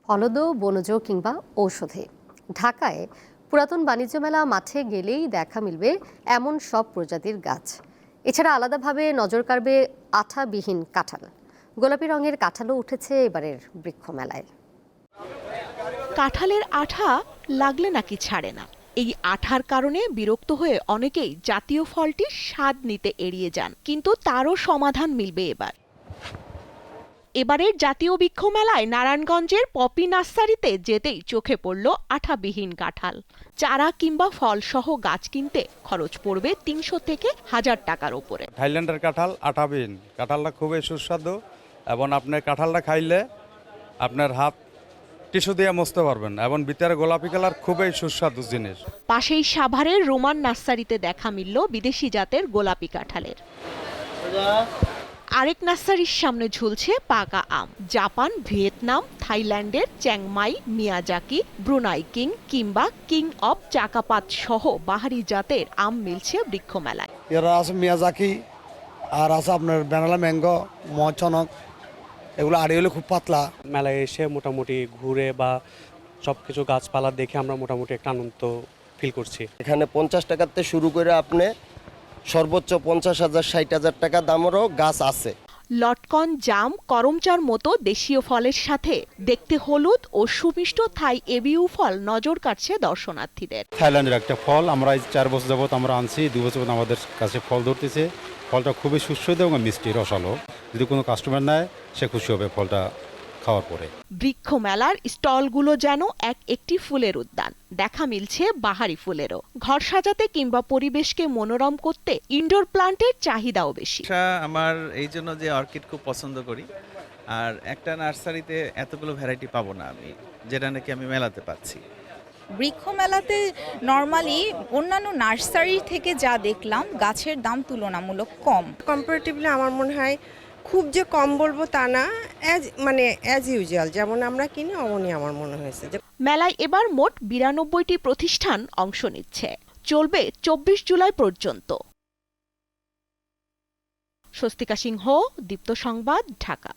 ফলদ, বনজ কিংবা ঔষধি। ঢাকায় পুরাতন বাণিজ্য মেলা মাঠে গেলেই দেখা মিলবে এমন সব প্রজাতির গাছ। এছাড়া আলাদাভাবে নজর কাড়বে আঠাবিহীন কাঁঠাল। গোলাপি রঙের কাঁঠালও উঠেছে এবারের বৃক্ষ মেলায়। কাঁঠালের আঠা লাগলে নাকি ছাড়ে না। এই আঠার কারণে বিরক্ত হয়ে অনেকেই জাতীয় ফলটির স্বাদ নিতে এড়িয়ে যান, কিন্তু তারও সমাধান মিলবে এবারের জাতীয় বৃক্ষ মেলায় নারায়ণগঞ্জের পপি নার্সারিতে যেতেই চোখে পড়ল আঠাবিহীন কাঁঠাল। চারা কিংবা ফলসহ গাছ কিনতে খরচ পড়বে ৩০০ থেকে ১০০০ টাকার উপরে। থাইল্যান্ডের কাঁঠাল আঠাবিহীন, কাঁঠালটা খুবই সুস্বাদু এবং আপনার কাঁঠালটা খাইলে আপনার হাত টিস্যু দিয়ে মুছতে পারবেন এবং ভিতরে গোলাপি কালার, খুবই সুস্বাদু জিনিস। পাশেই সাভারের রোমান নার্সারিতে দেখা মিলল বিদেশি জাতের গোলাপি কাঁঠালের। আরেক নার্সারির সামনে ঝুলছে পাকা আম। জাপান, ভিয়েতনাম, থাইল্যান্ডের চ্যাংমাই, মিয়াজাকি, ব্রুনাই কিং কিংবা কিং অব চাকাপাত সহ বাহারি জাতের আম মিলছে বৃক্ষ মেলায়। এরা আছে মিয়াজাকি, আর আছে আপনার বেনালা ম্যাঙ্গো, মচনক, এগুলো আড়ি হলে খুব পাতলা। মেলায় এসে মোটামুটি ঘুরে বা সবকিছু গাছপালা দেখে আমরা মোটামুটি একটা আনন্দ ফিল করছি। এখানে 50 টাকাতে শুরু করে আপনি সর্বোচ্চ 50,000 60,000 টাকা দামেরও গাছ আছে। লটকন, জাম, করমচার মতো দেশীয় ফলের সাথে দেখতে হলুদ ও সুমিষ্ট থাই এবিউ ফল নজর কাটছে দর্শনার্থীদের। থাইল্যান্ডের একটা ফল, আমরা 4 বছর যাবত আমরা আনছি, 2 বছর আমাদের কাছে ফল ধরতেছে। ফলটা খুবই সুস্বাদু এবং মিষ্টি, রসালো। যদি কোনো কাস্টমার নেয় সে খুশি হবে ফলটা খাওয়ার পরে। বৃক্ষ মেলার স্টলগুলো যেন একটি ফুলের উদ্যান। দেখা মিলছে বাহারি ফুলেরও। ঘর সাজাতে কিংবা পরিবেশকে মনোরম করতে ইনডোর প্লান্টের চাহিদাও বেশি। আমার এই জন্য যে অর্কিড খুব পছন্দ করি, আর একটা নার্সারিতে এতগুলো ভ্যারাইটি পাবো না আমি, যেটা নাকি আমি মেলাতে পাচ্ছি। বৃক্ষ মেলাতে নরমালি অন্যান্য নার্সারি থেকে যা দেখলাম গাছের দাম তুলনামূলক কম। কম্পারেটিভলি আমার মনে হয় খুব যে কম বলবো তা না, অ্যাজ ইউজুয়াল যেমন আমরা কিনি অমনই আমার মনে হয়েছে। মেলায় এবার মোট 92টি প্রতিষ্ঠান অংশ নিচ্ছে। চলবে 24 জুলাই পর্যন্ত। স্বস্তিকা সিংহ, দীপ্ত সংবাদ, ঢাকা।